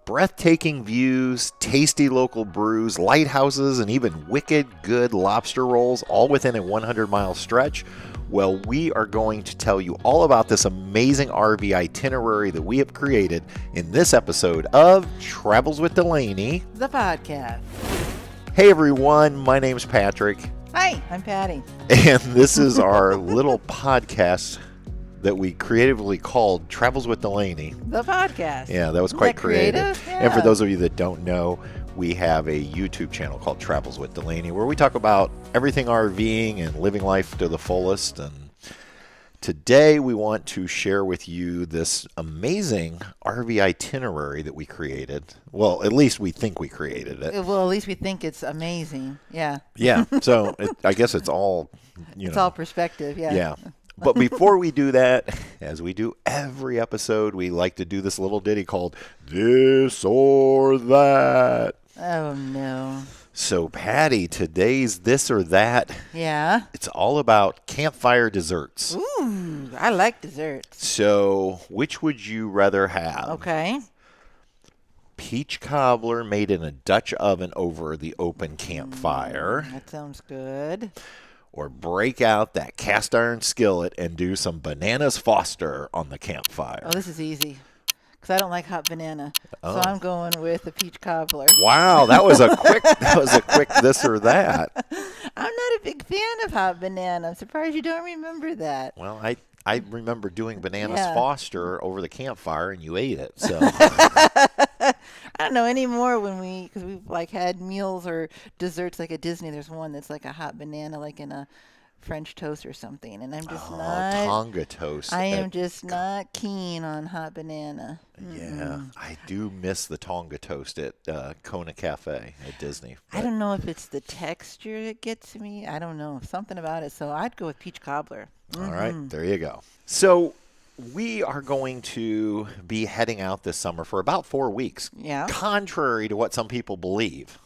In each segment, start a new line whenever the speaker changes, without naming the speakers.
breathtaking views, tasty local brews, lighthouses, and even wicked good lobster rolls, all within a 100-mile stretch. Well, we are going to tell you all about this amazing RV itinerary that we have created in this episode of Travels with Delaney,
the podcast.
Hey everyone, my name's Patrick.
Hi, I'm Patty.
And this is our little podcast that we creatively called Travels with Delaney.
The podcast.
Yeah, that was quite creative.
Yeah.
And for those of you that don't know, we have a YouTube channel called Travels with Delaney where we talk about everything RVing and living life to the fullest. And today we want to share with you this amazing RV itinerary that we created. Well, at least we think we created it.
Well, at least we think it's amazing. Yeah.
Yeah. So I guess it's all,
It's all perspective. Yeah.
Yeah. But before we do that, as we do every episode, we like to do this little ditty called This or That.
Oh, no.
So, Patty, today's This or That,
Yeah.
it's all about campfire desserts.
Ooh, I like desserts.
So, which would you rather have?
Okay.
Peach cobbler made in a Dutch oven over the open campfire,
That sounds good.
or break out that cast iron skillet and do some bananas Foster on the campfire?
Oh, this is easy because I don't like hot banana.
Oh.
So I'm going with the peach cobbler.
Wow, that was a quick this or that.
I'm not a big fan of hot banana. I'm surprised you don't remember that.
Well, I remember doing bananas
Yeah.
Foster over the campfire, and you ate it. So
I don't know anymore because we've like had meals or desserts like at Disney. There's one that's like a hot banana, like in a French toast or something, and I'm just not.
Tonga toast.
I am just not keen on hot banana.
Yeah, I do miss the Tonga toast at Kona Cafe at Disney.
I don't know if it's the texture that gets me. I don't know, something about it. So I'd go with peach cobbler.
All right, there you go. So we are going to be heading out this summer for about 4 weeks.
Yeah.
Contrary to what some people believe.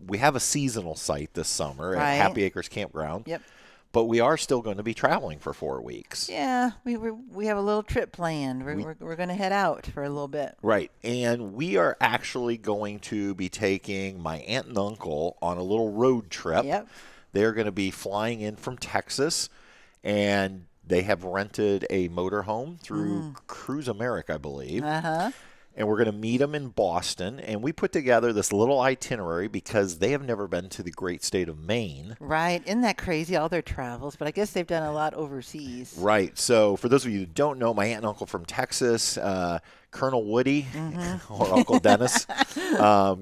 We have a seasonal site this summer
Right.
at Happy Acres Campground.
Yep.
But we are still going to be traveling for 4 weeks.
Yeah, we have a little trip planned. We're going to head out for a little bit.
Right. And we are actually going to be taking my aunt and uncle on a little road trip.
Yep.
They're going to be flying in from Texas, and they have rented a motorhome through Cruise America, I believe.
Uh-huh.
And we're going to meet them in Boston. And we put together this little itinerary because they have never been to the great state of Maine.
Right. Isn't that crazy, all their travels? But I guess they've done a lot overseas.
Right. So for those of you who don't know, my aunt and uncle from Texas, Colonel Woody or Uncle Dennis,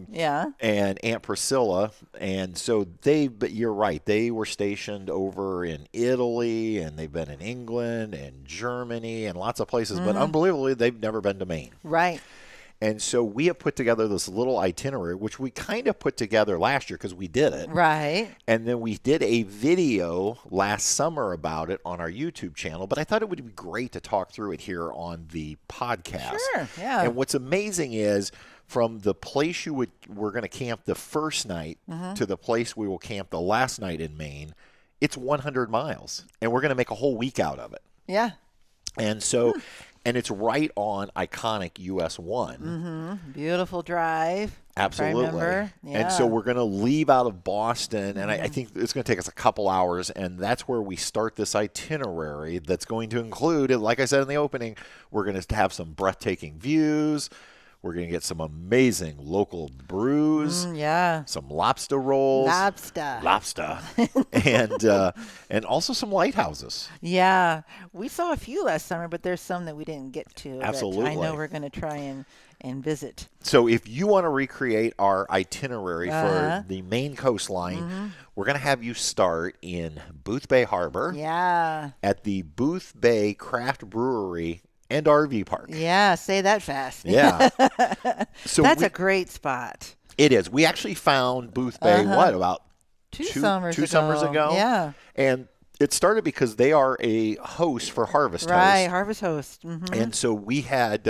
Yeah.
and Aunt Priscilla. And so but you're right, they were stationed over in Italy, and they've been in England and Germany and lots of places. But unbelievably, they've never been to Maine.
Right.
And so we have put together this little itinerary, which we kind of put together last year because we did it.
Right.
And then we did a video last summer about it on our YouTube channel. But I thought it would be great to talk through it here on the podcast.
Sure. Yeah.
And what's amazing is from the place we're going to camp the first night to the place we will camp the last night in Maine, it's 100 miles. And we're going to make a whole week out of it.
Yeah.
And so... And it's right on iconic US 1.
Beautiful drive.
Absolutely.
If I remember. Yeah.
And so we're going to leave out of Boston, and I think it's going to take us a couple hours, and that's where we start this itinerary that's going to include, like I said in the opening, we're going to have some breathtaking views. We're going to get some amazing local brews,
Yeah.
some lobster rolls.
Lobster.
And also some lighthouses.
Yeah. We saw a few last summer, but there's some that we didn't get to.
Absolutely.
That I know we're going to try and visit.
So if you want to recreate our itinerary for the Maine coastline, we're going to have you start in Boothbay Harbor
Yeah.
at the Boothbay Craft Brewery and RV Park.
Yeah. Say that fast.
Yeah. So
That's a great spot.
it is. We actually found Boothbay, about
Two
two
summers ago. Yeah.
And it started because they are a host for Harvest
Right.
Host.
Harvest Host. Mm-hmm.
And so we had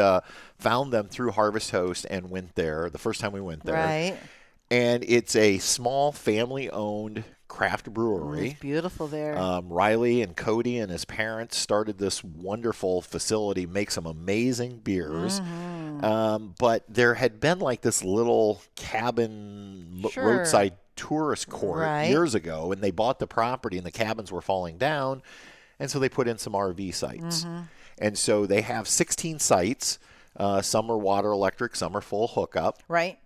found them through Harvest Host and went there the first time we went there.
Right.
And it's a small family-owned craft brewery.
It's beautiful there.
Riley and Cody and his parents started this wonderful facility, make some amazing beers. But there had been like this little cabin roadside tourist court years ago, and they bought the property, and the cabins were falling down, and so they put in some RV sites. And so they have 16 sites. Some are water electric, some are full hookup.
Right.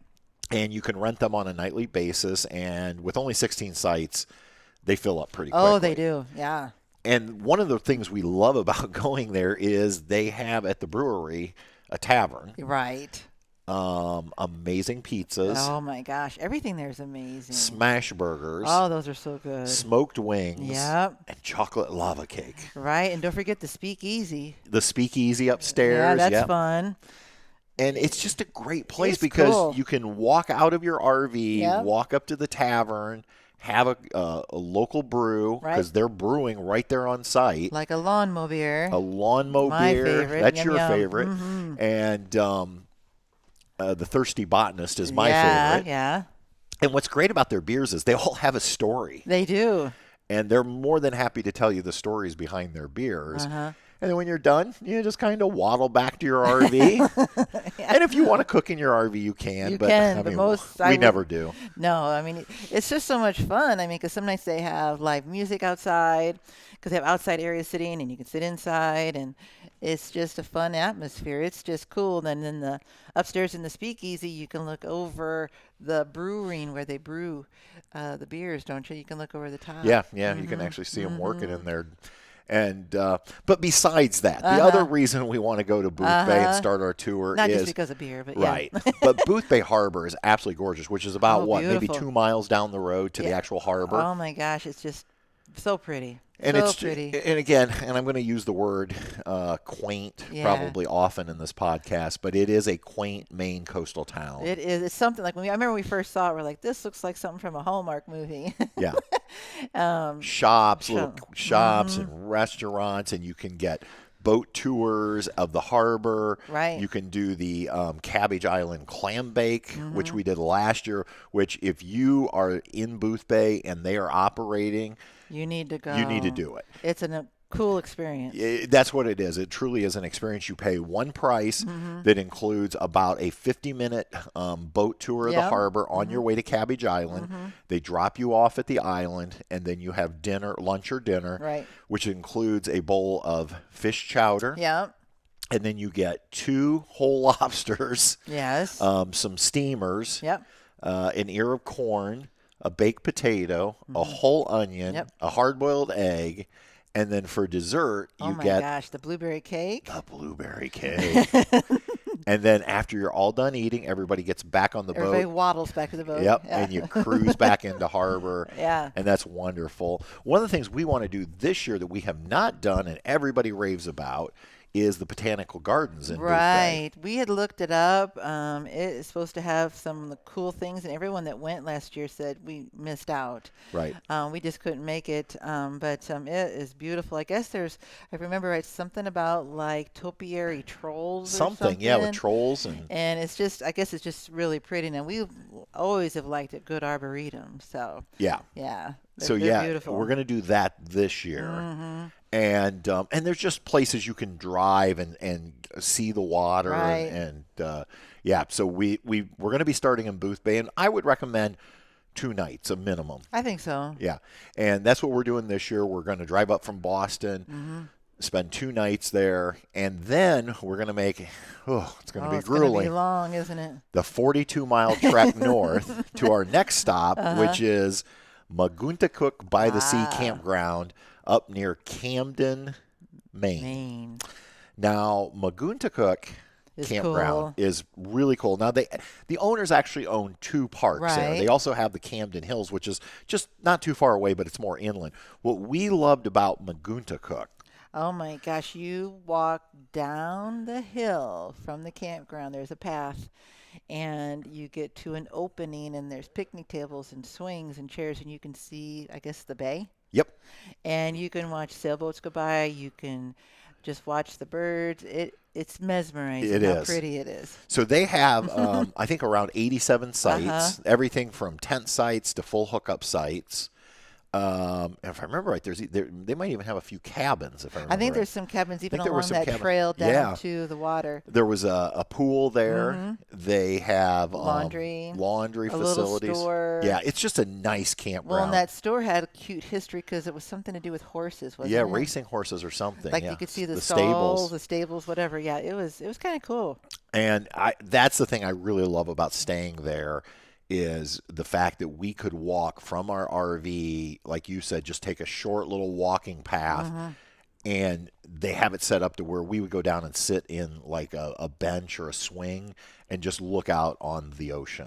And you can rent them on a nightly basis, and with only 16 sites, they fill up pretty quickly.
Oh, they do, yeah.
And one of the things we love about going there is they have at the brewery a tavern.
Right.
Amazing pizzas.
Oh my gosh, everything there is amazing.
Smash burgers.
Oh, those are so good.
Smoked wings.
Yep.
And chocolate lava cake.
Right, and don't forget the speakeasy.
The speakeasy upstairs.
Yeah, that's fun.
And it's just a great place because you can walk out of your RV, walk up to the tavern, have a local brew because they're brewing right there on site.
Like a lawnmower beer.
A lawnmower
My
beer.
favorite.
That's
Yum,
your
yum.
favorite. And the Thirsty Botanist is my favorite.
Yeah.
And what's great about their beers is they all have a story.
They do.
And they're more than happy to tell you the stories behind their beers. And then when you're done, you just kind of waddle back to your RV. And if you want to cook in your RV, you can.
But
we never do.
No, I mean, it's just so much fun. I mean, because some nights they have live music outside because they have outside areas sitting and you can sit inside. And it's just a fun atmosphere. It's just cool. And then the upstairs in the speakeasy, you can look over the brewing where they brew the beers, don't you? You can look over the top.
Yeah, you can actually see them working in there. And but besides that, the other reason we want to go to Boothbay and start our tour
not
is
just because of beer, but
right. But Boothbay Harbor is absolutely gorgeous, which is about maybe 2 miles down the road to the actual harbor.
Oh my gosh, it's just so pretty.
And
so
it's
pretty.
And again, and I'm going to use the word quaint probably often in this podcast, but it is a quaint Maine coastal town.
It is. It's something like I remember when we first saw it, we're like, this looks like something from a Hallmark movie.
Yeah. Shops, little shops and restaurants, and you can get boat tours of the harbor.
Right.
You can do the Cabbage Island clam bake, which we did last year, which if you are in Boothbay and they are operating,
you need to go.
You need to do it.
It's a cool experience.
That's what it is. It truly is an experience. You pay one price that includes about a 50-minute boat tour of the harbor on your way to Cabbage Island. They drop you off at the island, and then you have lunch or dinner, which includes a bowl of fish chowder.
Yeah.
And then you get 2 whole lobsters.
Yes.
Some steamers.
Yep.
An ear of corn. A baked potato, a whole onion, a hard-boiled egg, and then for dessert, you get
the blueberry cake.
The blueberry cake. And then after you're all done eating, everybody gets back on the boat.
Everybody waddles back to the boat.
Yep, and you cruise back into harbor.
Yeah.
And that's wonderful. One of the things we want to do this year that we have not done and everybody raves about is the Botanical Gardens in Boothbay.
Right. We had looked it up. It is supposed to have some cool things, and everyone that went last year said we missed out.
Right.
We just couldn't make it, but it is beautiful. I guess I remember something about like topiary trolls or something.
Yeah, with trolls.
And it's just, I guess it's just really pretty. And we always have liked a good arboretum, so.
Yeah.
Yeah.
They're
beautiful.
We're going to do that this year. And there's just places you can drive and see the water. And so we're going to be starting in Boothbay, and I would recommend 2 nights, a minimum.
I think so.
Yeah. And that's what we're doing this year. We're going to drive up from Boston, spend 2 nights there, and then we're going to make, it's going to be grueling.
It's going to be long, isn't it?
The 42-mile trek north to our next stop, which is Maguntacook by the Sea Campground up near Camden, Maine. Now, Maguntacook Campground is really cool. Now, the owners actually own 2 parks there. They also have the Camden Hills, which is just not too far away, but it's more inland. What we loved about Maguntacook,
oh my gosh, you walk down the hill from the campground. There's a path, and you get to an opening, and there's picnic tables and swings and chairs, and you can see, I guess, the bay.
Yep.
And you can watch sailboats go by. You can just watch the birds. It's mesmerizing how pretty it is.
So they have, I think, around 87 sites, everything from tent sites to full hookup sites. If I remember right, they might even have a few cabins. If I remember
I think
right.
there's some cabins even
there were
along
some
that
cabins.
trail down
Yeah.
to the water.
There was a pool there. They have
Laundry,
laundry
a little
facilities.
store.
Yeah, it's just a nice
Well, and
campground.
that store had a cute history because it was something to do with horses, wasn't
Yeah,
it?
racing horses or something.
Like
yeah.
you could see the
stables.
stables, whatever. Yeah, it was kind of cool.
And that's the thing I really love about staying there is the fact that we could walk from our RV, like you said, just take a short little walking path. And they have it set up to where we would go down and sit in like a bench or a swing and just look out on the ocean.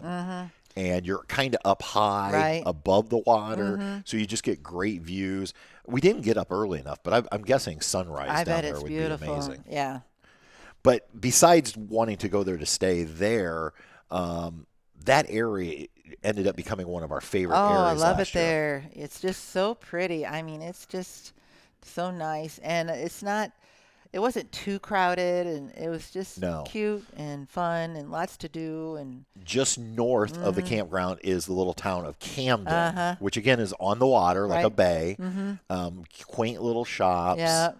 And you're kind of up high
Right.
above the water, so you just get great views. We didn't get up early enough, but I'm guessing sunrise
I
down
bet
there
it's
would
beautiful.
be amazing.
Yeah.
But besides wanting to go there to stay there, that area ended up becoming one of our favorite
Oh, I
areas
love it
last year.
there. It's just so pretty. I mean, it's just so nice, and it wasn't too crowded, and it was just
No.
cute and fun and lots to do. And
Just north of the campground is the little town of Camden, which again is on the water, like a
Right.
bay. Quaint little shops,
yeah,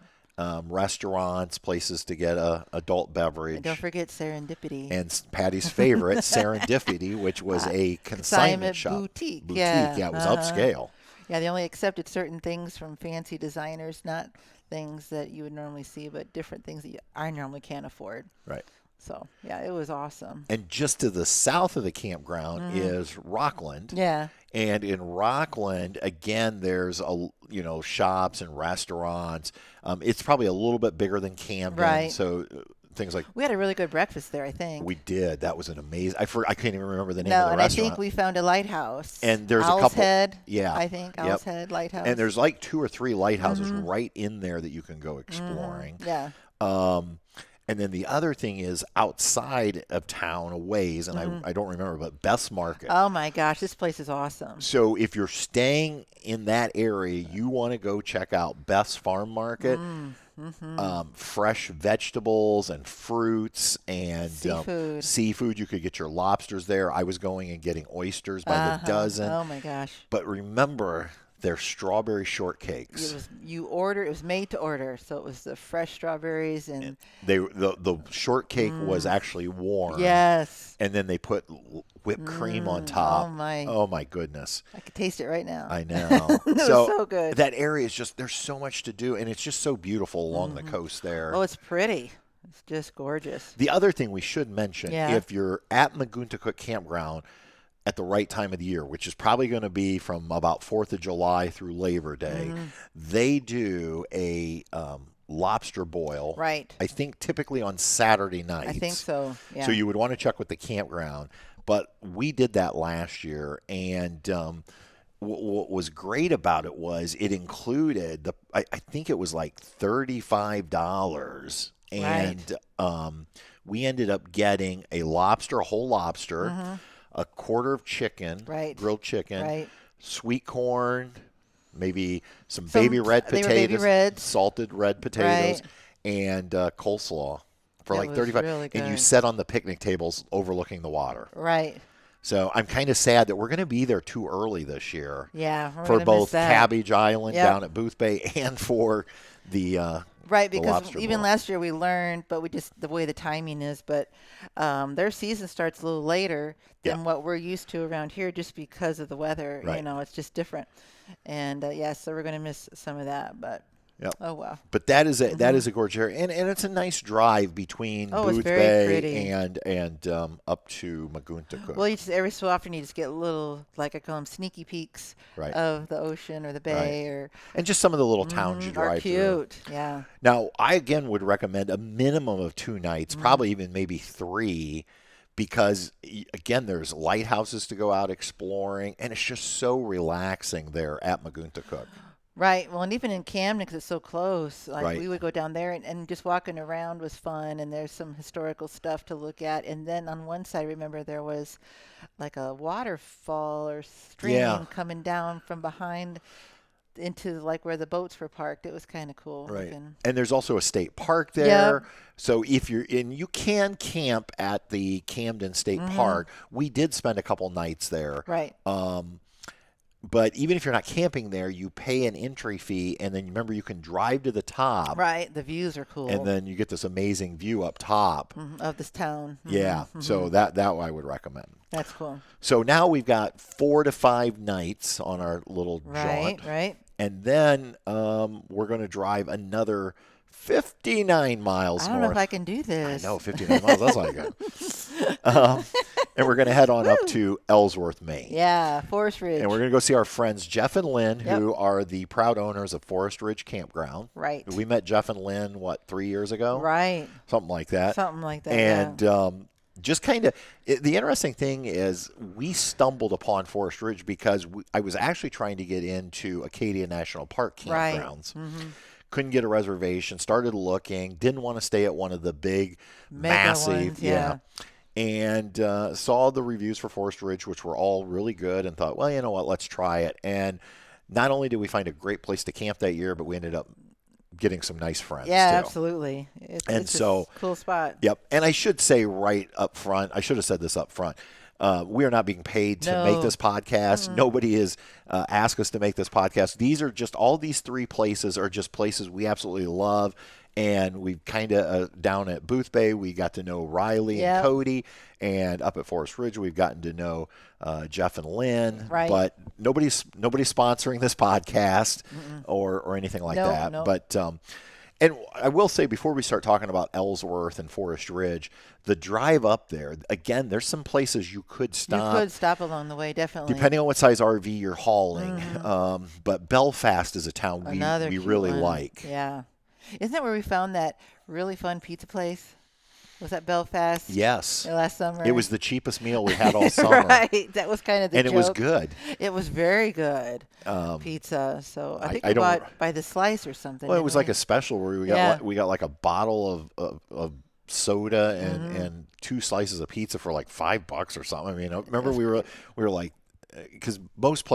restaurants, places to get a adult beverage.
and don't forget serendipity.
And Patty's favorite, Serendipity, which was a consignment shop.
boutique.
Yeah, it was upscale.
Yeah, they only accepted certain things from fancy designers, not things that you would normally see, but different things that I normally can't afford.
Right.
So, yeah, it was awesome.
And just to the south of the campground is Rockland.
Yeah.
And in Rockland, again, there's shops and restaurants. It's probably a little bit bigger than Camden.
Right.
So things like
We had a really good breakfast there, I think.
we did. That was an amazing. I can't even remember the name
No,
of the
and I
restaurant.
think we found a lighthouse.
And there's a
Owl's
couple-
Head,
yeah.
I think.
Yep.
Owl's Head Lighthouse.
And there's like 2 or 3 lighthouses right in there that you can go exploring.
Yeah.
And then the other thing is outside of town a ways, and I don't remember, but Beth's Market.
Oh, my gosh. This place is awesome.
So if you're staying in that area, you want to go check out Beth's Farm Market. Fresh vegetables and fruits and
Seafood.
seafood. You could get your lobsters there. I was going and getting oysters by the dozen.
Oh, my gosh.
But remember, they're strawberry shortcakes.
It was made to order, so it was the fresh strawberries and
The shortcake was actually warm.
yes,
And then they put whipped cream on top.
my.
Oh my goodness.
I could taste it right now.
I know.
It was so good.
That area is just, there's so much to do, and it's just so beautiful along the coast there.
Oh, it's pretty. It's just gorgeous.
The other thing we should mention,
Yeah.
if you're at Maguntacook Campground at the right time of the year, which is probably going to be from about 4th of July through Labor Day, they do a lobster boil.
Right.
I think typically on Saturday nights.
I think so. Yeah.
So you would want to check with the campground. But we did that last year, and what was great about it was it included I think it was like $35, and we ended up getting a whole lobster, a quarter of chicken,
Right.
grilled chicken,
Right.
sweet corn, maybe some baby red
they were
potatoes,
baby reds.
salted red potatoes,
Right.
and coleslaw for
That
like
was
35.
really
And you
good.
sat on the picnic tables overlooking the water.
Right.
So I'm kind of sad that we're going to be there too early this year
Yeah. We're
for
gonna
both
miss that.
Cabbage Island
Yep.
down at Boothbay and for the
Right,
the
because
lobster
even
boil.
last year we learned, but we just the way the timing is, but their season starts a little later than
Yeah.
what we're used to around here, just because of the weather. You
Right.
know, it's just different, and so we're gonna miss some of that, but
Yep.
oh well.
But that is a gorgeous area, and it's a nice drive between
Oh, it's very
Boothbay
pretty.
and up to Maguntacook.
Well, you just every so often you just get little, like I call them, sneaky peeks
Right.
of the ocean or the bay
and just some of the little towns you
are
drive through.
cute. Yeah.
Now, I again would recommend a minimum of 2 nights, probably even maybe 3, because again, there's lighthouses to go out exploring, and it's just so relaxing there at Maguntacook.
Right. Well, and even in Camden, because it's so close, like
Right.
we would go down there and just walking around was fun. And there's some historical stuff to look at. And then on one side, remember there was like a waterfall or stream
Yeah.
coming down from behind into like where the boats were parked. It was kind of cool. looking.
And there's also a state park there. So if you're in, you can camp at the Camden State Park. We did spend a couple nights there.
Right.
But even if you're not camping there, you pay an entry fee, and then remember you can drive to the top.
Right. The views are cool.
And then you get this amazing view up top.
Of this town.
Yeah. So that I would recommend.
That's cool.
So now we've got 4 to 5 nights on our little jaunt.
Right.
And then we're going to drive another 59 miles
I don't
north.
know if I can do this.
I know, 59 miles. That's not good. And we're going to head on up to Ellsworth, Maine.
Yeah, Forest Ridge.
And we're going to go see our friends Jeff and Lynn, who are the proud owners of Forest Ridge Campground.
Right.
We met Jeff and Lynn, 3 years ago?
Right.
Something like that. And just kind of, the interesting thing is we stumbled upon Forest Ridge because I was actually trying to get into Acadia National Park campgrounds.
Right.
Couldn't get a reservation, started looking, didn't want to stay at one of the big,
mega
massive,
ones, yeah.
And saw the reviews for Forest Ridge, which were all really good, and thought, well, you know what, let's try it. And not only did we find a great place to camp that year, but we ended up getting some nice friends,
yeah,
too.
absolutely. It's a cool spot.
Yep. And I should say right up front, I should have said this up front. We are not being paid to make this podcast. Nobody has asked us to make this podcast. These are just, all these 3 places are just places we absolutely love. And we kind of, down at Boothbay, we got to know Riley and Cody. And up at Forest Ridge, we've gotten to know Jeff and Lynn.
Right.
But nobody's sponsoring this podcast or anything like that.
No.
But and I will say, before we start talking about Ellsworth and Forest Ridge, the drive up there, again, there's some places you could stop.
You could stop along the way, definitely.
Depending on what size RV you're hauling. But Belfast is a town we really like.
Yeah. Isn't that where we found that really fun pizza place? Was that Belfast?
Yes.
Last summer?
It was the cheapest meal we had all summer.
Right. That was kind of the joke.
And it was good.
It was very good pizza. So I think we bought by the slice or something.
Well, it was like a special where we got like a bottle of soda and 2 slices of pizza for like $5 or something. I mean, remember we were like, because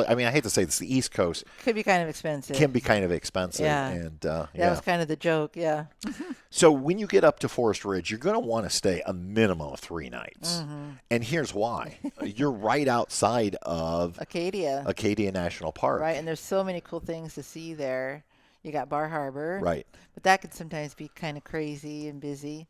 I mean, I hate to say this, the East Coast
could be kind of expensive.
Can be kind of expensive.
Yeah.
And
that was kind of the joke. Yeah.
So when you get up to Forest Ridge, you're going to want to stay a minimum of 3 nights. And here's why. You're right outside of
Acadia
National Park.
Right. And there's so many cool things to see there. You got Bar Harbor.
Right.
But that could sometimes be kind of crazy and busy.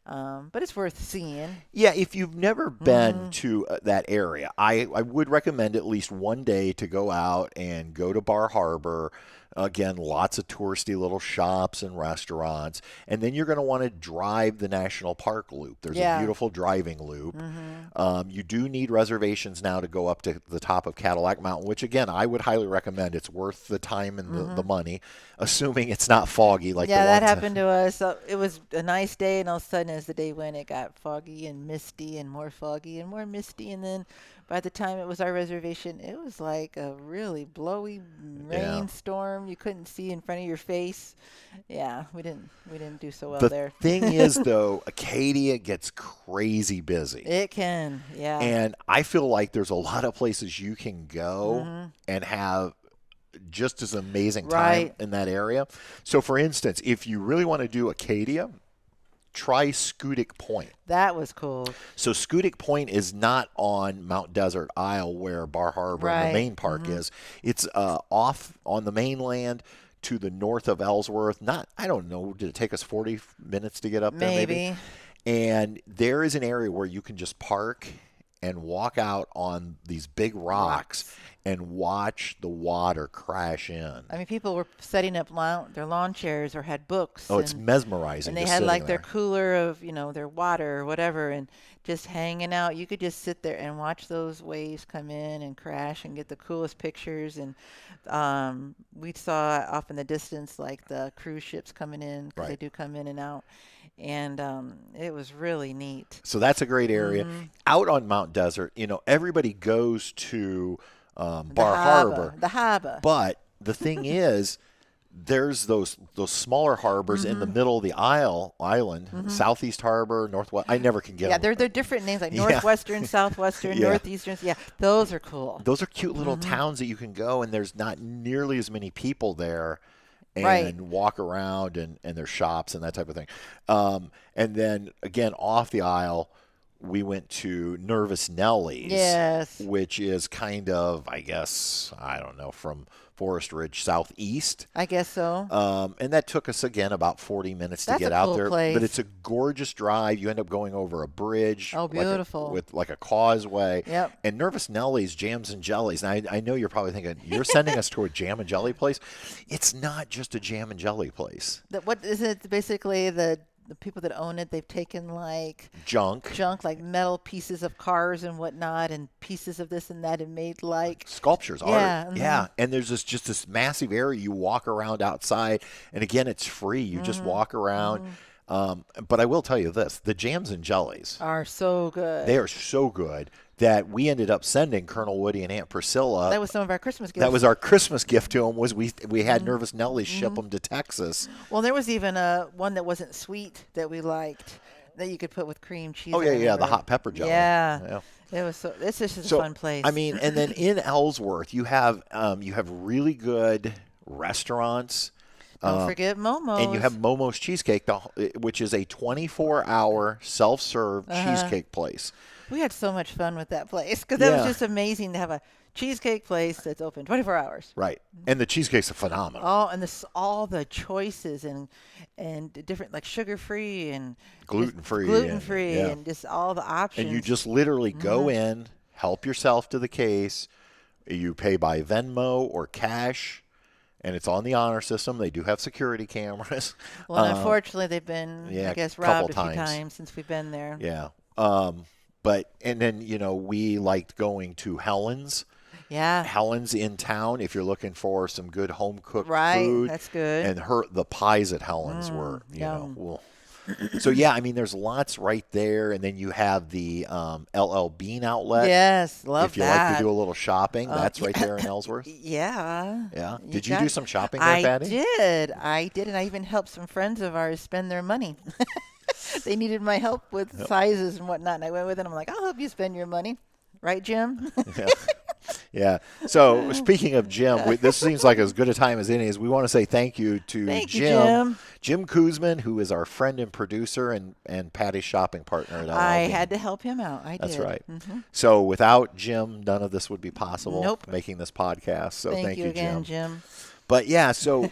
But it's worth seeing.
Yeah, if you've never been to that area, I would recommend at least one day to go out and go to Bar Harbor. Again, lots of touristy little shops and restaurants. And then you're going to want to drive the National Park loop. There's a beautiful driving loop. You do need reservations now to go up to the top of Cadillac Mountain, which, again, I would highly recommend. It's worth the time and the money, assuming it's not foggy like the one.
Yeah, that happened to us. So it was a nice day, and all of a sudden, as the day went, it got foggy and misty and more foggy and more misty. And then by the time it was our reservation, it was like a really blowy rainstorm. You couldn't see in front of your face. Yeah, we didn't do so well there.
The thing is, though, Acadia gets crazy busy.
It can, yeah.
And I feel like there's a lot of places you can go and have just as amazing time in that area. So, for instance, if you really want to do Acadia, try Schoodic Point.
That was cool.
So Schoodic Point is not on Mount Desert Isle where Bar Harbor and the main park is. It's off on the mainland to the north of Ellsworth. I don't know, did it take us 40 minutes to get up there? Maybe. And there is an area where you can just park and walk out on these big rocks and watch the water crash in.
I mean, people were setting up their lawn chairs or had books.
Oh, it's mesmerizing.
And they had like their cooler of, their water or whatever, and just hanging out. You could just sit there and watch those waves come in and crash and get the coolest pictures. And we saw off in the distance like the cruise ships coming in, because they do come in and out. And it was really neat.
So that's a great area. Out on Mount Desert, everybody goes to Bar Harbor.
The harbor.
But the thing is, there's those smaller harbors in the middle of the island, Southeast Harbor, Northwest. I never can get them.
Yeah, they're different names, like Northwestern, Southwestern, Northeastern. Yeah, those are cool.
Those are cute little towns that you can go, and there's not nearly as many people there. And walk around and their shops and that type of thing. And then, again, off the Isle, we went to Nervous Nellie's,
Yes.
which is kind of, I guess, I don't know, from Forest Ridge southeast.
I guess so.
And that took us, again, about 40 minutes to
That's
get
a
out
cool
there.
place.
But it's a gorgeous drive. You end up going over a bridge.
Oh, beautiful.
With like a causeway.
Yep.
And Nervous Nellie's Jams and Jellies. And I know you're probably thinking, you're sending us to a jam and jelly place. It's not just a jam and jelly place.
What is it? Basically, the people that own it, they've taken like
Junk,
like metal pieces of cars and whatnot, and pieces of this and that, and made like
sculptures,
yeah,
art. Yeah. And there's just this massive area. You walk around outside. And again, it's free. You just walk around. But I will tell you this, the jams and jellies
are so good.
They are so good that we ended up sending Colonel Woody and Aunt Priscilla.
That was some of our Christmas gifts.
That was our Christmas gift to them. Was we had Nervous Nellie's ship them to Texas.
Well, there was even one that wasn't sweet that we liked that you could put with cream cheese.
Oh yeah, the hot pepper jelly.
Yeah. It was so. It's just a fun place.
I mean, and then in Ellsworth, you have really good restaurants.
Don't forget Momo's.
And you have Momo's Cheesecake, which is a 24-hour self-serve cheesecake place.
We had so much fun with that place because that was just amazing to have a cheesecake place that's open 24 hours.
Right. And the cheesecakes are phenomenal.
Oh, and all the choices and different, like sugar-free and gluten-free and just all the options.
And you just literally go in, help yourself to the case. You pay by Venmo or cash. And it's on the honor system. They do have security cameras.
Well, unfortunately, they've been, I guess, robbed a few times since we've been there.
Yeah. And then, we liked going to Helen's.
Yeah.
Helen's in town if you're looking for some good home-cooked
right,
food.
That's good.
And the pies at Helen's were, So, yeah, I mean, there's lots right there. And then you have the LL Bean outlet.
Yes, love that.
If you like to do a little shopping, that's right there in Ellsworth.
Yeah.
Yeah. Did you do some shopping there, Patty?
I did. And I even helped some friends of ours spend their money. They needed my help with sizes and whatnot. And I went with it. I'm like, I'll help you spend your money. Right, Jim?
Yeah. So speaking of Jim, this seems like as good a time as any. As we want to say thank you to Jim Kuzman, who is our friend and producer and Patty's shopping partner at LL
I
Bean.
had to help him out.
That's
did.
right. So without Jim, none of this would be possible.
Nope.
Making this podcast. So thank you
again, Jim.
But yeah, so.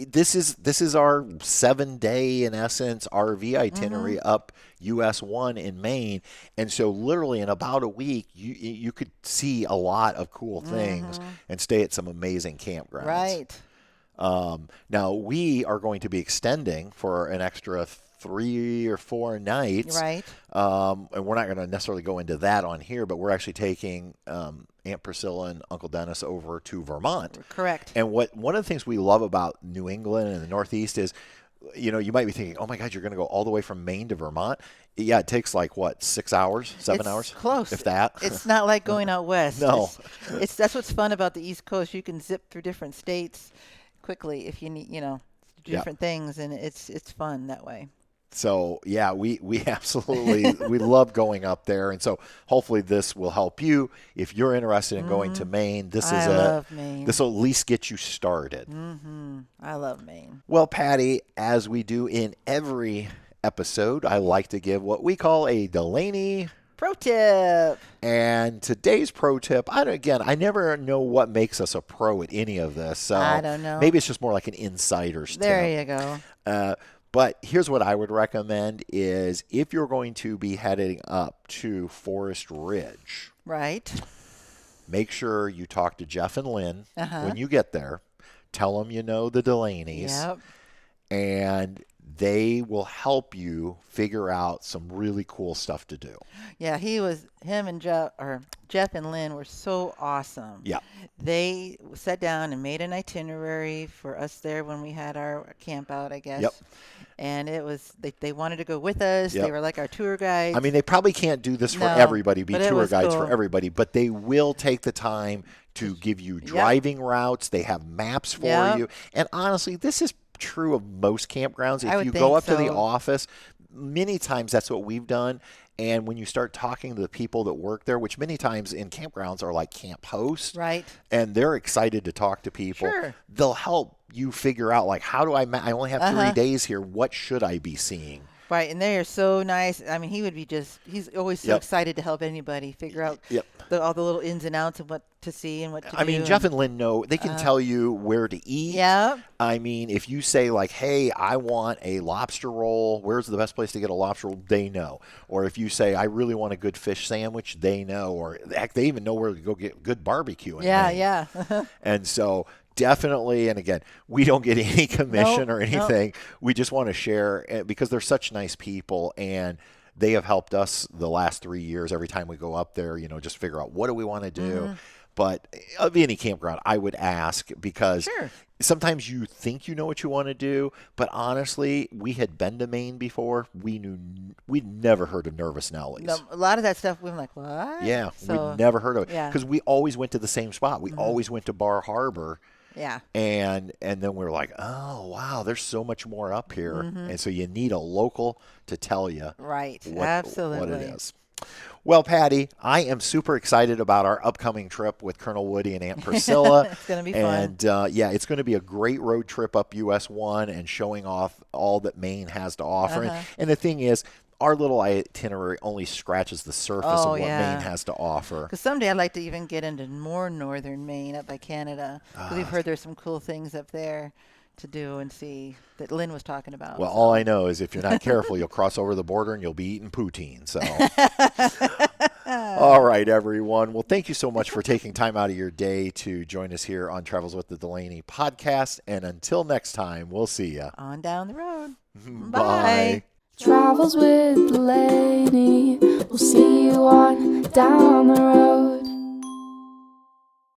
This is our 7-day, in essence, RV itinerary up US 1 in Maine. And so literally in about a week, you could see a lot of cool things and stay at some amazing campgrounds.
Right.
Now, we are going to be extending for an extra 3 or 4 nights.
Right.
And we're not going to necessarily go into that on here, but we're actually taking Aunt Priscilla and Uncle Dennis over to Vermont.
Correct.
And one of the things we love about New England and the Northeast is, you might be thinking, oh my God, you're going to go all the way from Maine to Vermont. Yeah, it takes like, 6 hours, 7 hours?
Close.
If that.
It's not like going out west.
No.
That's what's fun about the East Coast. You can zip through different states quickly if you need, different things, and it's fun that way.
So, yeah, we absolutely, we love going up there. And so hopefully this will help you. If you're interested in going to Maine, I love Maine. This will at least get you started.
I love Maine.
Well, Patty, as we do in every episode, I like to give what we call a Delaney
pro tip.
And today's pro tip, I never know what makes us a pro at any of this. So
I don't know.
Maybe it's just more like an insider's tip.
There you go.
But here's what I would recommend is if you're going to be heading up to Forest Ridge.
Right.
Make sure you talk to Jeff and Lynn when you get there. Tell them you know the Delaneys.
Yep.
And they will help you figure out some really cool stuff to do.
Yeah, him and Jeff and Lynn were so awesome.
Yeah.
They sat down and made an itinerary for us there when we had our camp out, I guess.
Yep.
And it was, they wanted to go with us.
Yep.
They were like our tour guides.
I mean, they probably can't do this for everybody, be tour guides for everybody, but they will take the time to give you driving routes. They have maps for you. And honestly, this is true of most campgrounds. If you go up to the office, many times that's what we've done. And when you start talking to the people that work there, which many times in campgrounds are like camp hosts,
right?
And they're excited to talk to people.
Sure. They'll
help you figure out, like, how do I only have 3 days here. What should I be seeing?
Right, and they are so nice. I mean, he's always so excited to help anybody figure out all the little ins and outs of what to see and what to do.
I mean, Jeff and Lynn know, they can tell you where to eat.
Yeah.
I mean, if you say like, hey, I want a lobster roll, where's the best place to get a lobster roll? They know. Or if you say, I really want a good fish sandwich, they know. Or heck, they even know where to go get good barbecue in Maine.
Yeah.
And so definitely, and again, we don't get any commission or anything. Nope. We just want to share because they're such nice people, and they have helped us the last 3 years. Every time we go up there, just figure out what do we want to do. But of any campground, I would ask because sometimes you think you know what you want to do, but honestly, we had been to Maine before. We'd never heard of Nervous Nellies.
No, a lot of that stuff, we were like, what?
Yeah, we'd never heard of it because we always went to the same spot. We always went to Bar Harbor.
Yeah.
And then we were like, oh, wow, there's so much more up here. And so you need a local to tell you
Absolutely.
what it is. Well, Patty, I am super excited about our upcoming trip with Colonel Woody and Aunt Priscilla.
It's going to be fun.
And, it's going to be a great road trip up US 1 and showing off all that Maine has to offer. And the thing is, our little itinerary only scratches the surface of what Maine has to offer.
Because someday I'd like to even get into more northern Maine up by Canada. Because we've heard there's some cool things up there to do and see that Lynn was talking about.
Well, all I know is if you're not careful, you'll cross over the border and you'll be eating poutine. So, all right, everyone. Well, thank you so much for taking time out of your day to join us here on Travels with the Delaney podcast. And until next time, we'll see you
on down the road.
Bye.
Travels with Delaney. We'll see you on down the road.